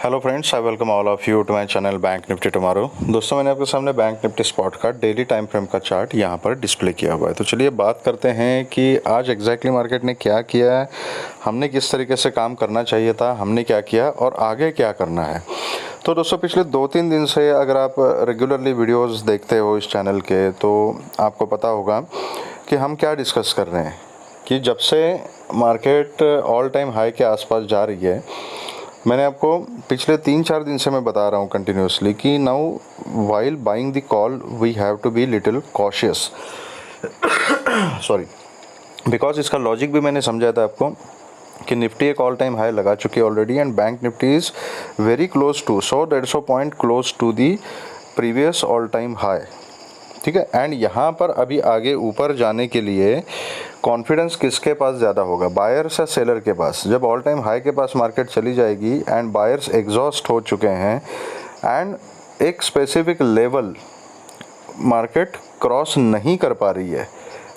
Hello friends, I welcome all of you to my channel bank nifty tomorrow. दोस्तों, मैंने आपके सामने bank nifty spot का daily time frame का chart यहाँ पर डिस्प्ले किया हुआ है। तो चलिए बात करते हैं कि आज एग्जैक्टली मार्केट ने क्या किया है, हमने किस तरीके से काम करना चाहिए था, हमने क्या किया और आगे क्या करना है। तो दोस्तों, पिछले 2-3 दिन से अगर आप रेगुलरली वीडियोस देखते हो इस चैनल के, तो आपको पता होगा कि हम क्या डिस्कस कर रहे हैं कि जब से मार्केट ऑल टाइम हाई के आसपास जा रही है, मैंने आपको पिछले 3-4 दिन से मैं बता रहा हूँ कंटिन्यूसली कि now while buying the call we have to be little cautious. Sorry, because इसका लॉजिक भी मैंने समझाया था आपको कि निफ्टी एक ऑल टाइम हाई लगा चुकी है already and bank nifty is very close to 100-150 point close to the previous all time high. ठीक है, एंड यहाँ पर अभी आगे ऊपर जाने के लिए कॉन्फिडेंस किसके पास ज़्यादा होगा, बायर्स या सेलर के पास। जब ऑल टाइम हाई के पास मार्केट चली जाएगी एंड बायर्स एग्जॉस्ट हो चुके हैं एंड एक स्पेसिफिक लेवल मार्केट क्रॉस नहीं कर पा रही है,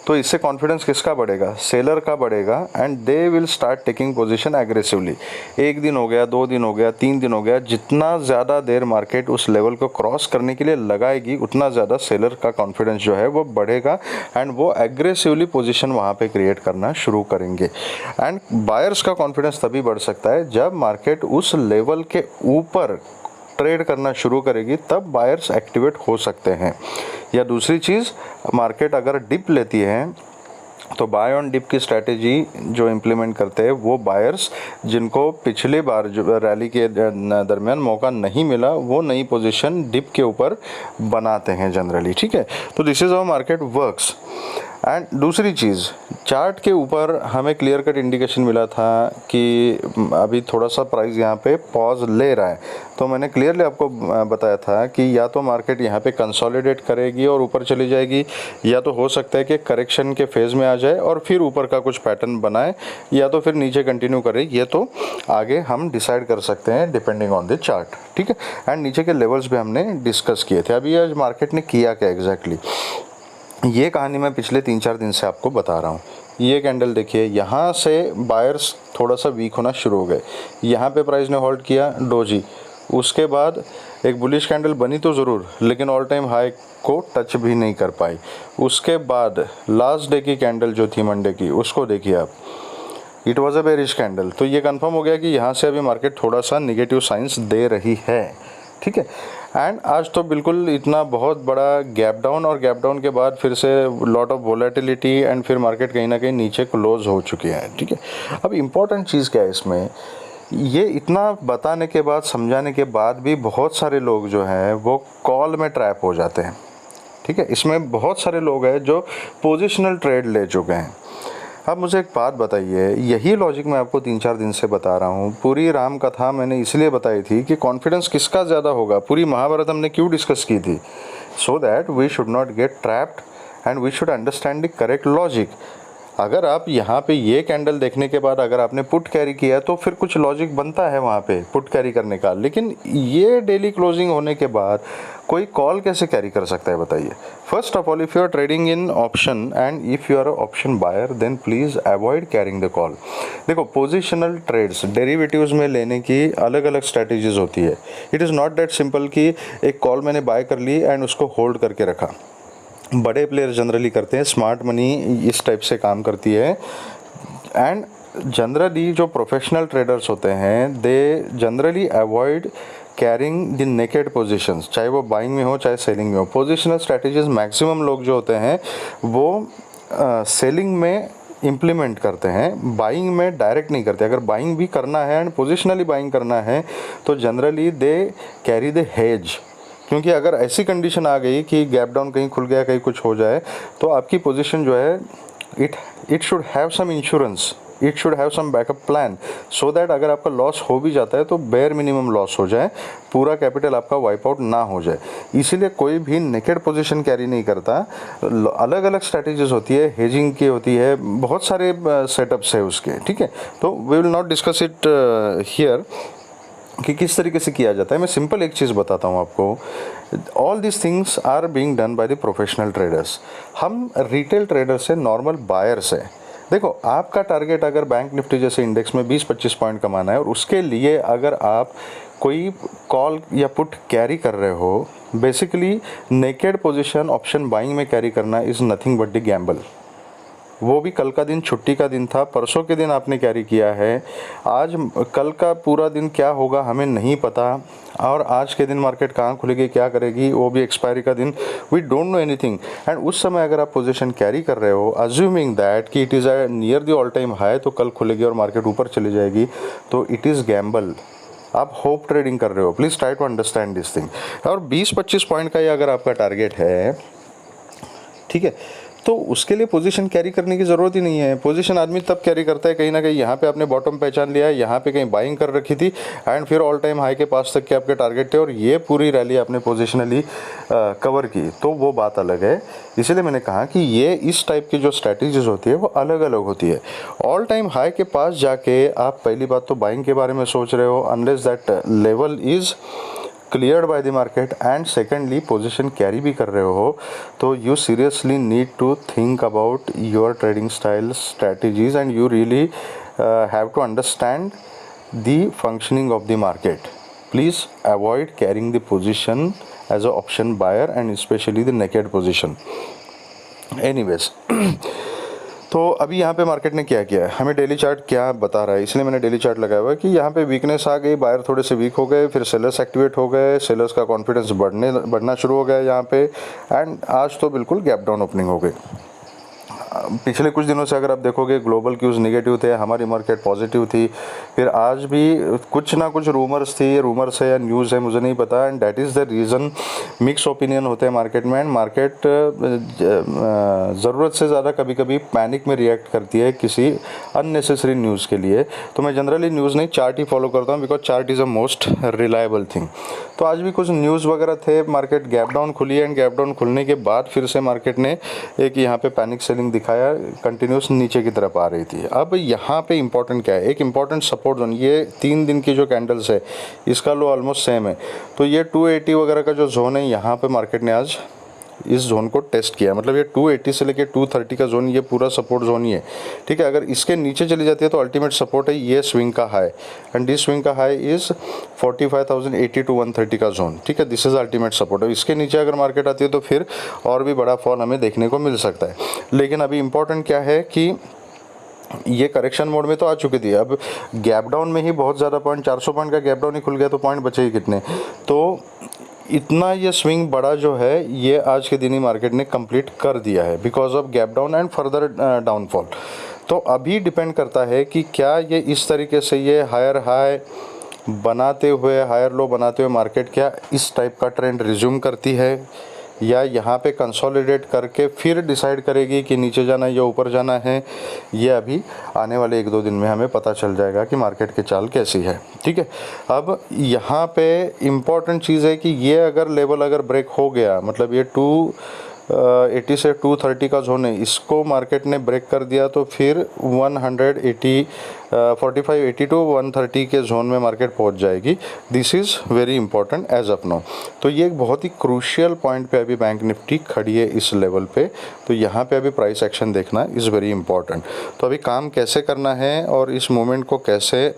तो इससे कॉन्फिडेंस किसका बढ़ेगा, सेलर का बढ़ेगा and they will start taking position aggressively. 1 दिन हो गया, 2 दिन हो गया, 3 दिन हो गया, जितना ज़्यादा देर मार्केट उस लेवल को क्रॉस करने के लिए लगाएगी उतना ज़्यादा सेलर का कॉन्फिडेंस जो है वो बढ़ेगा एंड वो एग्रेसिवली पोजीशन वहाँ पे क्रिएट करना शुरू करेंगे। एंड बायर्स का कॉन्फिडेंस तभी बढ़ सकता है जब मार्केट उस लेवल के ऊपर ट्रेड करना शुरू करेगी, तब बायर्स एक्टिवेट हो सकते हैं। या दूसरी चीज़, मार्केट अगर डिप लेती है तो बाय ऑन डिप की स्ट्रैटेजी जो इम्प्लीमेंट करते हैं वो बायर्स, जिनको पिछली बार जो रैली के दरमियान मौका नहीं मिला, वो नई पोजीशन डिप के ऊपर बनाते हैं जनरली। ठीक है, तो this is how market works. And दूसरी चीज़, चार्ट के ऊपर हमें क्लियर कट इंडिकेशन मिला था कि अभी थोड़ा सा प्राइस यहाँ पे पॉज ले रहा है, तो मैंने क्लियरली आपको बताया था कि या तो मार्केट यहाँ पे कंसोलिडेट करेगी और ऊपर चली जाएगी, या तो हो सकता है कि करेक्शन के फेज़ में आ जाए और फिर ऊपर का कुछ पैटर्न बनाए, या तो फिर नीचे कंटिन्यू करे। ये तो आगे हम डिसाइड कर सकते हैं डिपेंडिंग ऑन द चार्ट। ठीक है, एंड नीचे के लेवल्स भी हमने डिस्कस किए थे। अभी आज मार्केट ने किया क्या एग्जैक्टली, ये कहानी मैं पिछले 3-4 दिन से आपको बता रहा हूँ। ये कैंडल देखिए, यहाँ से बायर्स थोड़ा सा वीक होना शुरू हो गए, यहाँ पे प्राइस ने होल्ड किया डोजी, उसके बाद एक बुलिश कैंडल बनी तो ज़रूर, लेकिन ऑल टाइम हाई को टच भी नहीं कर पाई। उसके बाद लास्ट डे की कैंडल जो थी मंडे की, उसको देखिए आप, it was a bearish candle. तो ये कंफर्म हो गया कि यहाँ से अभी मार्केट थोड़ा सा निगेटिव साइंस दे रही है। ठीक है, एंड आज तो बिल्कुल इतना बहुत बड़ा गैप डाउन, और गैप डाउन के बाद फिर से लॉट ऑफ वोलेटिलिटी एंड फिर मार्केट कहीं ना कहीं नीचे क्लोज हो चुकी है। ठीक है, अब इम्पॉर्टेंट चीज़ क्या है इसमें, ये इतना बताने के बाद, समझाने के बाद भी बहुत सारे लोग जो हैं वो कॉल में ट्रैप हो जाते हैं। ठीक है, इसमें बहुत सारे लोग हैं जो पोजिशनल ट्रेड ले चुके हैं। अब मुझे एक बात बताइए, यही लॉजिक मैं आपको 3-4 दिन से बता रहा हूँ। पूरी राम कथा मैंने इसलिए बताई थी कि कॉन्फिडेंस किसका ज़्यादा होगा, पूरी महाभारत हमने क्यों डिस्कस की थी, so that we should not get trapped and we should understand the correct logic. अगर आप यहाँ पे ये कैंडल देखने के बाद अगर आपने पुट कैरी किया तो फिर कुछ लॉजिक बनता है वहाँ पे पुट कैरी करने का, लेकिन ये डेली क्लोजिंग होने के बाद कोई कॉल कैसे कैरी कर सकता है बताइए। First of all, if you are trading in option and if you are option buyer, then please avoid carrying the call. देखो, पोजिशनल ट्रेड्स डेरिवेटिव्स में लेने की अलग अलग स्ट्रैटेजीज होती है। It is not that simple कि एक कॉल मैंने बाय कर ली एंड उसको होल्ड करके रखा। बड़े प्लेयर जनरली करते हैं, स्मार्ट मनी इस टाइप से काम करती है। एंड जनरली जो प्रोफेशनल ट्रेडर्स होते हैं, they generally avoid carrying the naked positions, चाहे वो बाइंग में हो चाहे सेलिंग में हो। पोजिशनल स्ट्रैटेजीज मैक्सिमम लोग जो होते हैं वो सेलिंग में इम्प्लीमेंट करते हैं, बाइंग में डायरेक्ट नहीं करते। अगर बाइंग भी करना है एंड पोजिशनली बाइंग करना है तो generally they carry the hedge, क्योंकि अगर ऐसी कंडीशन आ गई कि गैप डाउन कहीं खुल गया, कहीं कुछ हो जाए, तो आपकी पोजीशन जो है it should have some insurance, it should have some backup plan, so that अगर आपका लॉस हो भी जाता है तो बेयर मिनिमम लॉस हो जाए, पूरा कैपिटल आपका वाइप आउट ना हो जाए। इसीलिए कोई भी नेकेड पोजीशन कैरी नहीं करता। अलग अलग स्ट्रैटेजीज होती है, हेजिंग की होती है, बहुत सारे सेटअप्स है उसके। ठीक है, तो we will not discuss it here कि किस तरीके से किया जाता है। मैं सिंपल एक चीज़ बताता हूँ आपको, all this things are being done by the professional traders. हम रिटेल ट्रेडर से, नॉर्मल बायर से देखो आपका टारगेट अगर बैंक निफ्टी जैसे इंडेक्स में 20-25 पॉइंट कमाना है और उसके लिए अगर आप कोई कॉल या पुट कैरी कर रहे हो, basically naked position option buying में कैरी करना is nothing but the Gamble. वो भी कल का दिन छुट्टी का दिन था, परसों के दिन आपने कैरी किया है, आज कल का पूरा दिन क्या होगा हमें नहीं पता, और आज के दिन मार्केट कहाँ खुलेगी क्या करेगी वो भी एक्सपायरी का दिन, we don't know anything. And उस समय अगर आप पोजीशन कैरी कर रहे हो अज्यूमिंग दैट कि it is near the all time high, तो कल खुलेगी और मार्केट ऊपर चली जाएगी, तो इट इज़ गैम्बल। आप होप ट्रेडिंग कर रहे हो, please try to understand this thing. और 20-25 पॉइंट का ही अगर आपका टारगेट है, ठीक है, तो उसके लिए पोजीशन कैरी करने की ज़रूरत ही नहीं है। पोजीशन आदमी तब कैरी करता है कहीं ना कहीं यहाँ पे आपने बॉटम पहचान लिया है, यहाँ पे कहीं बाइंग कर रखी थी एंड फिर ऑल टाइम हाई के पास तक के आपके टारगेट थे और ये पूरी रैली आपने पोजिशनली कवर की, तो वो बात अलग है। इसीलिए मैंने कहा कि ये इस टाइप की जो स्ट्रैटेजीज होती है वो अलग अलग होती है। ऑल टाइम हाई के पास जाके आप पहली बात तो बाइंग के बारे में सोच रहे हो unless that level is cleared by the market, and secondly position carry भी कर रहे हो, तो you seriously need to think about your trading style strategies and you really have to understand the functioning of the market. Please avoid carrying the position as a option buyer and specially the naked position. Anyways तो अभी यहाँ पे market ने क्या किया है, हमें daily chart क्या बता रहा है, इसलिए मैंने डेली चार्ट लगाया हुआ है कि यहाँ पे वीकनेस आ गई, बायर थोड़े से वीक हो गए, फिर सेलर्स एक्टिवेट हो गए, सेलर्स का कॉन्फिडेंस बढ़ना शुरू हो गया यहाँ पे, एंड आज तो बिल्कुल गैप डाउन ओपनिंग हो गई। पिछले कुछ दिनों से अगर आप देखोगे ग्लोबल क्यूज़ नेगेटिव थे, हमारी मार्केट पॉजिटिव थी, फिर आज भी कुछ ना कुछ रूमर्स थी, रूमर्स है या न्यूज़ है मुझे नहीं पता, and that is the reason. Mix opinion होते हैं मार्केट में, एंड मार्केट ज़रूरत से ज़्यादा कभी कभी पैनिक में रिएक्ट करती है किसी अननेसेसरी न्यूज़ के लिए। तो मैं जनरली न्यूज़ नहीं चार्ट ही फॉलो करता हूँ, because chart is a most reliable thing. तो आज भी कुछ न्यूज़ वगैरह थे, मार्केट गैप डाउन खुली, एंड गैप डाउन खुलने के बाद फिर से मार्केट ने एक यहाँ पे पैनिक सेलिंग दिखाया, कंटिन्यूस नीचे की तरफ आ रही थी। अब यहाँ पे इंपॉर्टेंट क्या है, एक इंपॉर्टेंट सपोर्ट जोन, ये 3 दिन की जो कैंडल्स है इसका लो ऑलमोस्ट सेम है, तो ये 280 वगैरह का जो जोन है यहाँ पे मार्केट ने आज इस जोन को टेस्ट किया, मतलब ये 280 से लेके 230 का जोन, ये पूरा सपोर्ट जोन ही है, ठीक है। अगर इसके नीचे चली जाती है तो अल्टीमेट सपोर्ट है ये स्विंग का हाई, एंड दिस स्विंग का हाई इज़ 45,080 टू 130 का जोन, ठीक है, दिस इज़ अल्टीमेट सपोर्ट। अब इसके नीचे अगर मार्केट आती है तो फिर और भी बड़ा फॉल हमें देखने को मिल सकता है। लेकिन अभी इंपॉर्टेंट क्या है कि ये करेक्शन मोड में तो आ चुकी थी, अब गैप डाउन में ही बहुत ज़्यादा पॉइंट, 400 पॉइंट का गैप डाउन ही खुल गया, तो पॉइंट बचे ही कितने। तो इतना ये स्विंग बड़ा जो है ये आज के दिन ही मार्केट ने कंप्लीट कर दिया है because of gap down and further downfall. तो अभी डिपेंड करता है कि क्या ये इस तरीके से ये हायर हाई बनाते हुए, हायर लो बनाते हुए मार्केट क्या इस टाइप का ट्रेंड रिज्यूम करती है, या यहाँ पे कंसोलिडेट करके फिर डिसाइड करेगी कि नीचे जाना है या ऊपर जाना है। ये अभी आने वाले 1-2 दिन में हमें पता चल जाएगा कि मार्केट की चाल कैसी है, ठीक है। अब यहाँ पे इम्पॉर्टेंट चीज़ है कि ये अगर लेवल अगर ब्रेक हो गया, मतलब ये 280 से 230 का जोन है, इसको मार्केट ने ब्रेक कर दिया, तो फिर 4580 टू 130 के जोन में मार्केट पहुंच जाएगी। This is very important as of now. तो ये एक बहुत ही क्रूशियल पॉइंट पे अभी बैंक निफ्टी खड़ी है इस लेवल पे, तो यहाँ पे अभी प्राइस एक्शन देखना इज़ वेरी इंपॉर्टेंट। तो अभी काम कैसे करना है और इस मोमेंट को कैसे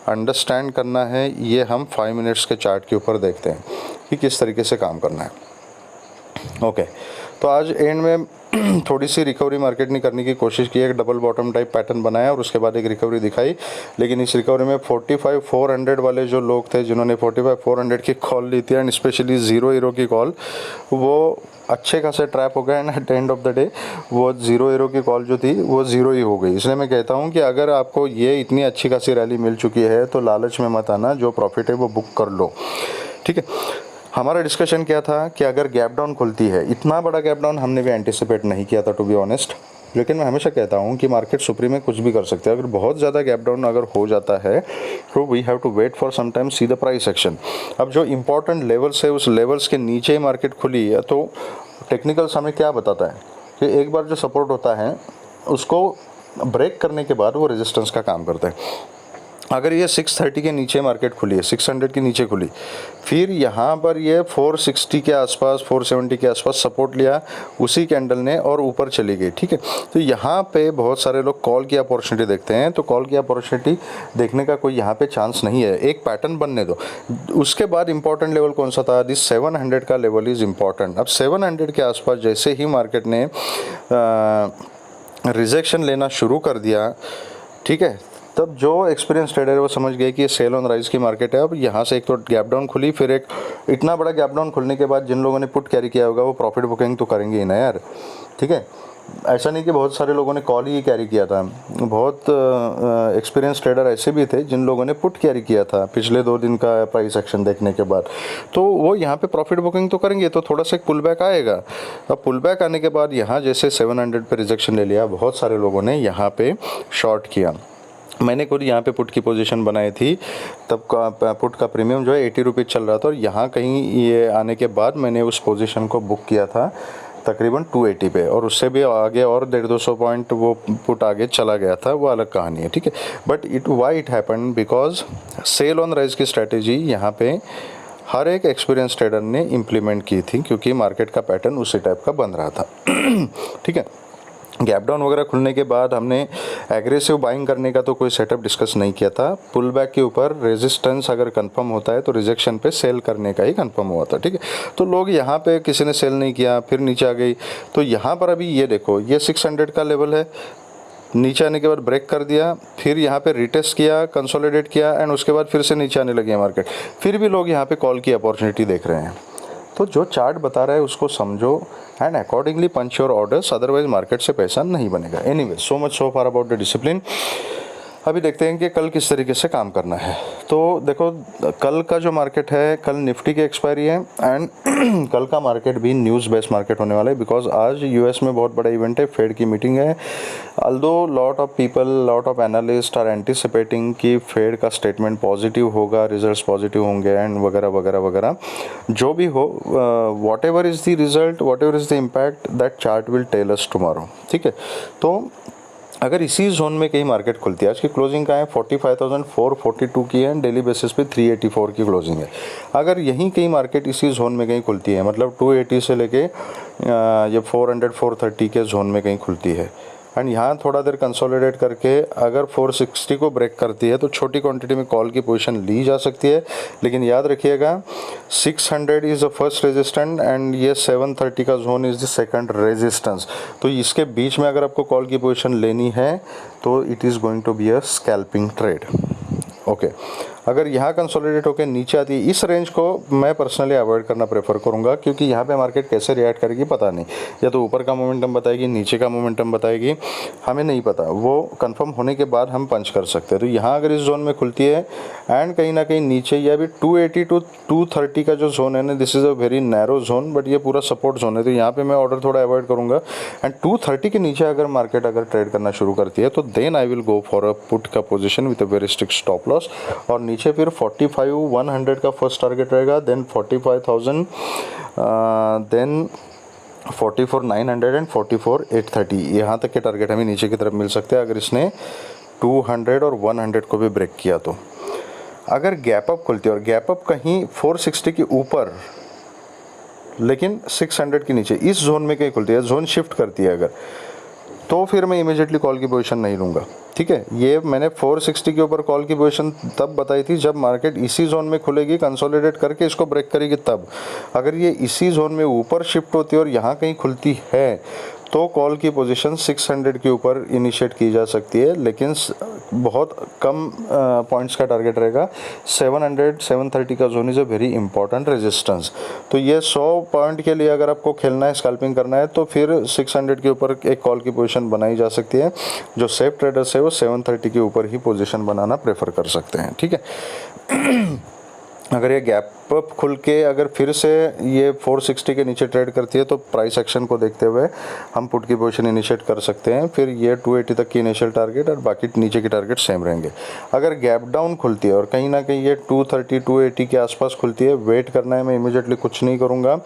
अंडरस्टैंड करना है, ये हम 5 मिनट्स के चार्ट के ऊपर देखते हैं कि किस तरीके से काम करना है। ओके, तो आज एंड में थोड़ी सी रिकवरी मार्केट ने करने की कोशिश की है, एक डबल बॉटम टाइप पैटर्न बनाया और उसके बाद एक रिकवरी दिखाई, लेकिन इस रिकवरी में 45,400 वाले जो लोग थे जिन्होंने 45,400 की कॉल ली थी, एंड स्पेशली ज़ीरो हीरो की कॉल, वो अच्छे खासे ट्रैप हो गए, and at the end of the day वो ज़ीरो हीरो की कॉल जो थी वो ज़ीरो ही हो गई। इसलिए मैं कहता हूँ कि अगर आपको ये इतनी अच्छी खासी रैली मिल चुकी है तो लालच में मत आना, जो प्रॉफिट है वो बुक कर लो, ठीक है। हमारा डिस्कशन क्या था कि अगर गैप डाउन खुलती है, इतना बड़ा गैप डाउन हमने भी एंटिसिपेट नहीं किया था टू बी ऑनेस्ट, लेकिन मैं हमेशा कहता हूँ कि मार्केट सुप्रीम में कुछ भी कर सकते हैं। अगर बहुत ज़्यादा गैप डाउन अगर हो जाता है तो we have to wait for some time see the price action. अब जो इंपॉर्टेंट लेवल्स है उस लेवल्स के नीचे ही मार्केट खुली है, तो टेक्निकल्स हमें क्या बताता है कि एक बार जो सपोर्ट होता है उसको ब्रेक करने के बाद वो रेजिस्टेंस का काम करता है। अगर ये 630 के नीचे मार्केट खुली है, 600 के नीचे खुली, फिर यहाँ पर ये 460 के आसपास 470 के आसपास सपोर्ट लिया उसी कैंडल ने और ऊपर चली गई, ठीक है। तो यहाँ पे बहुत सारे लोग कॉल की अपॉर्चुनिटी देखते हैं, तो कॉल की अपॉर्चुनिटी देखने का कोई यहाँ पे चांस नहीं है, एक पैटर्न बनने दो। उसके बाद इंपॉर्टेंट लेवल कौन सा था, दिस 700 का लेवल इज़ इम्पॉर्टेंट। अब 700 के आसपास जैसे ही मार्केट ने रिजेक्शन लेना शुरू कर दिया, ठीक है, तब जो एक्सपीरियंस ट्रेडर है वो समझ गए कि ये सेल ऑन राइज की मार्केट है। अब यहाँ से एक तो गैप डाउन खुली, फिर एक इतना बड़ा गैप डाउन खुलने के बाद जिन लोगों ने पुट कैरी किया होगा वो प्रॉफिट बुकिंग तो करेंगे ही ना यार, ठीक है। ऐसा नहीं कि बहुत सारे लोगों ने कॉल ही कैरी किया था, बहुत एक्सपीरियंस ट्रेडर ऐसे भी थे जिन लोगों ने पुट कैरी किया था पिछले 2 दिन का प्राइस एक्शन देखने के बाद, तो वो यहाँ पे प्रॉफिट बुकिंग तो करेंगे। तो थोड़ा सा एक पुल बैक आएगा। अब पुल बैक आने के बाद यहाँ जैसे 700 पे रिजेक्शन ले लिया, बहुत सारे लोगों ने यहाँ पे शॉर्ट किया। मैंने खुद यहाँ पे पुट की पोजीशन बनाई थी, तब का पुट का प्रीमियम जो है 80 रुपीज़ चल रहा था, और यहाँ कहीं ये आने के बाद मैंने उस पोजीशन को बुक किया था तकरीबन 280 पे, और उससे भी आगे और 150-200 पॉइंट वो पुट आगे चला गया था, वो अलग कहानी है, ठीक है। But why it happen, because sell on rise की स्ट्रैटेजी यहाँ पे हर एक एक्सपीरियंस ट्रेडर ने इम्प्लीमेंट की थी, क्योंकि मार्केट का पैटर्न उसी टाइप का बन रहा था, ठीक है। गैप डाउन वगैरह खुलने के बाद हमने एग्रेसिव बाइंग करने का तो कोई सेटअप डिस्कस नहीं किया था। पुल बैक के ऊपर रेजिस्टेंस अगर कंफर्म होता है तो रिजेक्शन पे सेल करने का ही कंफर्म हुआ था, ठीक है। तो लोग यहाँ पे किसी ने सेल नहीं किया, फिर नीचे आ गई। तो यहाँ पर अभी ये देखो, ये 600 का लेवल है, नीचे आने के बाद ब्रेक कर दिया, फिर यहाँ पे रिटेस्ट किया, कंसोलिडेट किया, एंड उसके बाद फिर से नीचे आने लगी है मार्केट। फिर भी लोग यहाँ पे कॉल की अपॉर्चुनिटी देख रहे हैं। तो जो चार्ट बता रहा है उसको समझो and accordingly punch your orders, otherwise market से पैसा नहीं बनेगा। Anyway, so much so far about the discipline. अभी देखते हैं कि कल किस तरीके से काम करना है। तो देखो, कल का जो मार्केट है, कल निफ्टी की एक्सपायरी है, एंड कल का मार्केट भी न्यूज़ बेस्ड मार्केट होने वाला है, बिकॉज आज यूएस में बहुत बड़ा इवेंट है, फेड की मीटिंग है। Although lot of people, lot of analyst are anticipating कि फेड का स्टेटमेंट पॉजिटिव होगा, रिजल्ट्स पॉजिटिव होंगे, एंड वगैरह वगैरह वगैरह। जो भी हो, whatever is the result, whatever is the impact, that chart will tell us tomorrow, ठीक है। तो अगर इसी जोन में कहीं मार्केट खुलती है, आज की क्लोजिंग का है 45,442 की है, डेली बेसिस पे 384 की क्लोजिंग है। अगर यहीं कहीं मार्केट इसी जोन में कहीं खुलती है, मतलब 280 से लेके ये 400-430 के जोन में कहीं खुलती है, एंड यहाँ थोड़ा देर कंसोलिडेट करके अगर 460 को ब्रेक करती है, तो छोटी क्वांटिटी में कॉल की पोजीशन ली जा सकती है। लेकिन याद रखिएगा, 600 is the first resistant and ये 730 का zone is the second resistance. तो इसके बीच में अगर आपको कॉल की पोजीशन लेनी है तो it is going to be a scalping trade, okay. अगर यहाँ कंसोलिडेट होकर नीचे आती है, इस रेंज को मैं पर्सनली अवॉइड करना प्रेफर करूँगा, क्योंकि यहाँ पे मार्केट कैसे रिएक्ट करेगी पता नहीं। या तो ऊपर का मोमेंटम बताएगी, नीचे का मोमेंटम बताएगी, हमें नहीं पता। वो कंफर्म होने के बाद हम पंच कर सकते हैं। तो यहाँ अगर इस जोन में खुलती है एंड कहीं ना कहीं नीचे, या भी 280 to 230 का जो जोन है ना, this is a very narrow zone, but ये पूरा सपोर्ट जोन है, तो यहाँ पर मैं ऑर्डर थोड़ा अवॉइड करूँगा। एंड 230 के नीचे अगर मार्केट अगर ट्रेड करना शुरू करती है, तो then I will go for a put का position with a very strict stop loss. और नीचे फिर 45,100 का फर्स्ट टारगेट रहेगा, देन 45,000, देन 44,900 एंड 44,830, यहाँ तक के टारगेट हमें नीचे की तरफ मिल सकते हैं अगर इसने 200 और 100 को भी ब्रेक किया। तो अगर गैप अप खुलती है, और गैप अप कहीं 460 के ऊपर लेकिन 600 के नीचे, इस जोन में कहीं खुलती है, जोन शिफ्ट करती है अगर, तो फिर मैं इमीडिएटली कॉल की पोजीशन नहीं लूँगा, ठीक है। ये मैंने 460 के ऊपर कॉल की पोजीशन तब बताई थी जब मार्केट इसी जोन में खुलेगी, कंसोलिडेट करके इसको ब्रेक करेगी तब। अगर ये इसी जोन में ऊपर शिफ्ट होती है और यहाँ कहीं खुलती है, तो कॉल की पोजीशन 600 के ऊपर इनिशिएट की जा सकती है, लेकिन बहुत कम पॉइंट्स का टारगेट रहेगा। 700-730 का zone is a very important resistance. तो ये 100 पॉइंट के लिए अगर आपको खेलना है, स्कैल्पिंग करना है, तो फिर 600 के ऊपर एक कॉल की पोजीशन बनाई जा सकती है। जो सेफ ट्रेडर्स है वो 730 के ऊपर ही पोजीशन बनाना प्रेफर कर सकते हैं, ठीक है। अगर ये गैप अप खुल के अगर फिर से ये 460 के नीचे ट्रेड करती है, तो प्राइस एक्शन को देखते हुए हम पुट की पोजीशन इनिशिएट कर सकते हैं। फिर ये 280 तक की इनिशियल टारगेट, और बाकी नीचे की टारगेट सेम रहेंगे। अगर गैप डाउन खुलती है और कहीं ना कहीं ये 230-280 के आसपास खुलती है, वेट करना है, मैं इमीडिएटली कुछ नहीं करूँगा।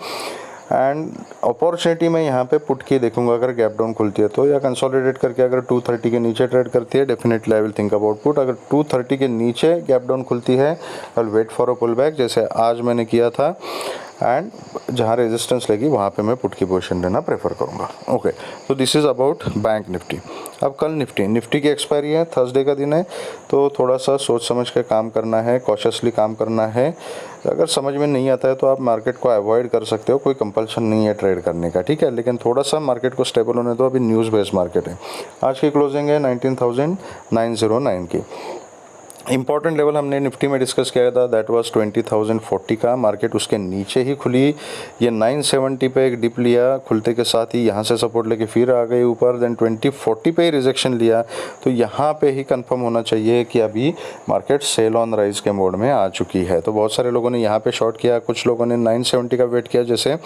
एंड अपॉर्चुनिटी मैं यहाँ पे पुट की देखूंगा, अगर गैप डाउन खुलती है तो, या कंसोलिडेट करके अगर 230 के नीचे ट्रेड करती है definitely I will think about put. अगर 230 के नीचे गैप डाउन खुलती है I will wait for a pull back, जैसे आज मैंने किया था, एंड जहाँ रेजिस्टेंस लगी वहाँ पे मैं पुट की पोजीशन लेना प्रेफर करूँगा। ओके, तो this is about bank Nifty. अब कल निफ्टी की एक्सपायरी है, थर्सडे का दिन है, तो थोड़ा सा सोच समझ के काम करना है, कॉशियसली काम करना है। अगर समझ में नहीं आता है तो आप मार्केट को अवॉइड कर सकते हो, कोई कंपल्शन नहीं है ट्रेड करने का, ठीक है, लेकिन थोड़ा सा मार्केट को स्टेबल होने दो। अभी न्यूज़ बेस्ड मार्केट है। आज की क्लोजिंग है 19,909 की। इंपॉर्टेंट लेवल हमने निफ्टी में डिस्कस किया था, दैट वाज 20,040 का। मार्केट उसके नीचे ही खुली, ये 970 पे एक डिप लिया, खुलते के साथ ही यहाँ से सपोर्ट लेके फिर आ गई ऊपर, देन 2040 पे ही रिजेक्शन लिया। तो यहाँ पे ही कंफर्म होना चाहिए कि अभी मार्केट सेल ऑन राइज के मोड में आ चुकी है। तो बहुत सारे लोगों ने यहाँ पे शॉर्ट किया, कुछ लोगों ने 970 का वेट किया, जैसे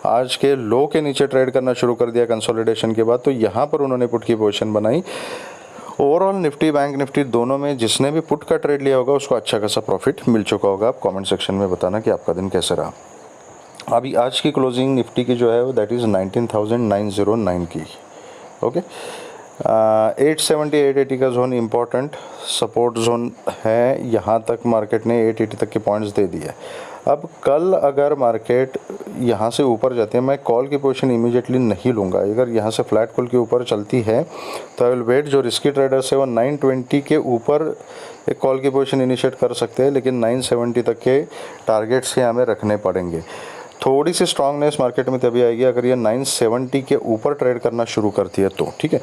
आज के लो के नीचे ट्रेड करना शुरू कर दिया कंसोलिडेशन के बाद, तो यहाँ पर उन्होंने पुट की पोजीशन बनाई। ओवरऑल निफ्टी बैंक निफ्टी दोनों में जिसने भी पुट का ट्रेड लिया होगा उसको अच्छा खासा प्रॉफिट मिल चुका होगा। आप कमेंट सेक्शन में बताना कि आपका दिन कैसे रहा। अभी आज की क्लोजिंग निफ्टी की जो है वो दैट इज़ 19,909 की। ओके, 870 880 का जोन इंपॉर्टेंट सपोर्ट जोन है, यहाँ तक मार्केट ने 880 तक के पॉइंट्स दे दिए। अब कल अगर मार्केट यहाँ से ऊपर जाती है, मैं कॉल की पोजीशन इमीडिएटली नहीं लूँगा। अगर यहाँ से फ्लैट कॉल के ऊपर चलती है तो आई विल वेट। जो रिस्की ट्रेडर्स है वो 920 के ऊपर एक कॉल की पोजीशन इनिशिएट कर सकते हैं, लेकिन 970 तक के टारगेट्स ही हमें रखने पड़ेंगे। थोड़ी सी स्ट्रांगनेस मार्केट में तभी आएगी अगर ये 970 के ऊपर ट्रेड करना शुरू करती है तो, ठीक है।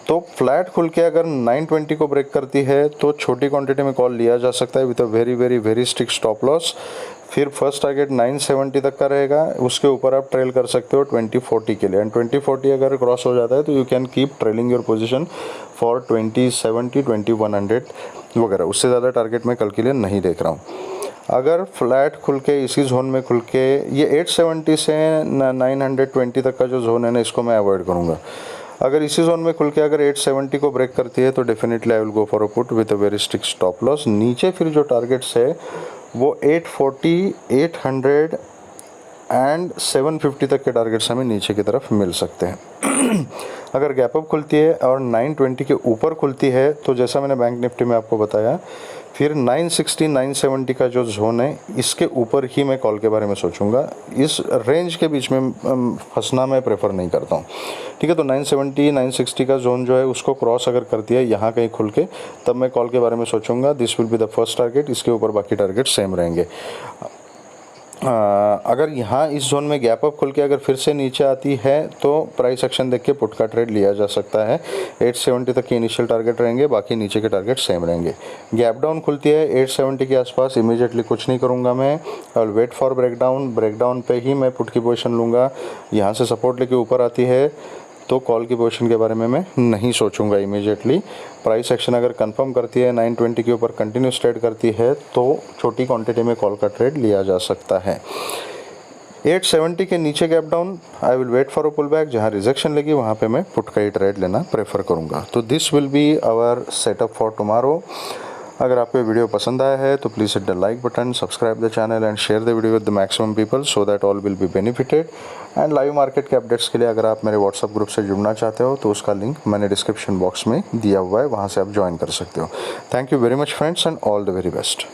तो फ्लैट खुल के अगर 920 को ब्रेक करती है तो छोटी क्वांटिटी में कॉल लिया जा सकता है with a very very very strict stop loss. फिर फर्स्ट टारगेट 970 तक का रहेगा, उसके ऊपर आप ट्रेल कर सकते हो 2040 के लिए, एंड 2040 अगर क्रॉस हो जाता है तो you can keep trailing your position for 2070 2100 वगैरह। उससे ज़्यादा टारगेट मैं कल के लिए नहीं देख रहा हूँ। अगर फ्लैट खुल के इसी जोन में खुल के ये 870 से 920 तक का जो जोन है ना, इसको मैं अवॉइड करूँगा। अगर इसी जोन में खुल के अगर 870 को ब्रेक करती है तो definitely I will go for a put with a very strict stop loss. नीचे फिर जो टारगेट्स है वो 840 800 एंड 750 तक के टारगेट्स हमें नीचे की तरफ मिल सकते हैं। अगर गैप अप खुलती है और 920 के ऊपर खुलती है तो जैसा मैंने बैंक निफ्टी में आपको बताया, फिर 960 970 का जो जोन है इसके ऊपर ही मैं कॉल के बारे में सोचूंगा। इस रेंज के बीच में फंसना मैं प्रेफर नहीं करता हूँ, ठीक है। तो 970 960 का जोन जो है उसको क्रॉस अगर करती है यहाँ कहीं खुल के, तब मैं कॉल के बारे में सोचूंगा। This will be the first target, इसके ऊपर बाकी टारगेट सेम रहेंगे। अगर यहाँ इस जोन में गैप अप खुल के अगर फिर से नीचे आती है तो प्राइस एक्शन देख के पुट का ट्रेड लिया जा सकता है। 870 तक के इनिशियल टारगेट रहेंगे, बाकी नीचे के टारगेट सेम रहेंगे। गैप डाउन खुलती है 870 के आसपास, इमीडिएटली कुछ नहीं करूँगा मैं, और वेट फॉर ब्रेकडाउन पे ही मैं पुट की पोजीशन लूँगा। यहाँ से सपोर्ट लेके ऊपर आती है तो कॉल की पोजीशन के बारे में मैं नहीं सोचूंगा इमीडिएटली। प्राइस एक्शन अगर कंफर्म करती है 920 के ऊपर कंटिन्यूस ट्रेड करती है तो छोटी क्वांटिटी में कॉल का ट्रेड लिया जा सकता है। 870 के नीचे gap down, I will wait for a pull back, जहाँ रिजेक्शन लगी वहाँ पे मैं पुट का ही ट्रेड लेना प्रेफर करूँगा। तो this will be our setup for tomorrow. अगर आपको वीडियो पसंद आया है तो please hit the like button, subscribe the channel and share the video with the maximum people so that all will be benefited. And live market के updates के लिए अगर आप मेरे व्हाट्सअप ग्रुप से जुड़ना चाहते हो तो उसका लिंक मैंने डिस्क्रिप्शन बॉक्स में दिया हुआ है, वहाँ से आप ज्वाइन कर सकते हो। Thank you very much friends and all the very best.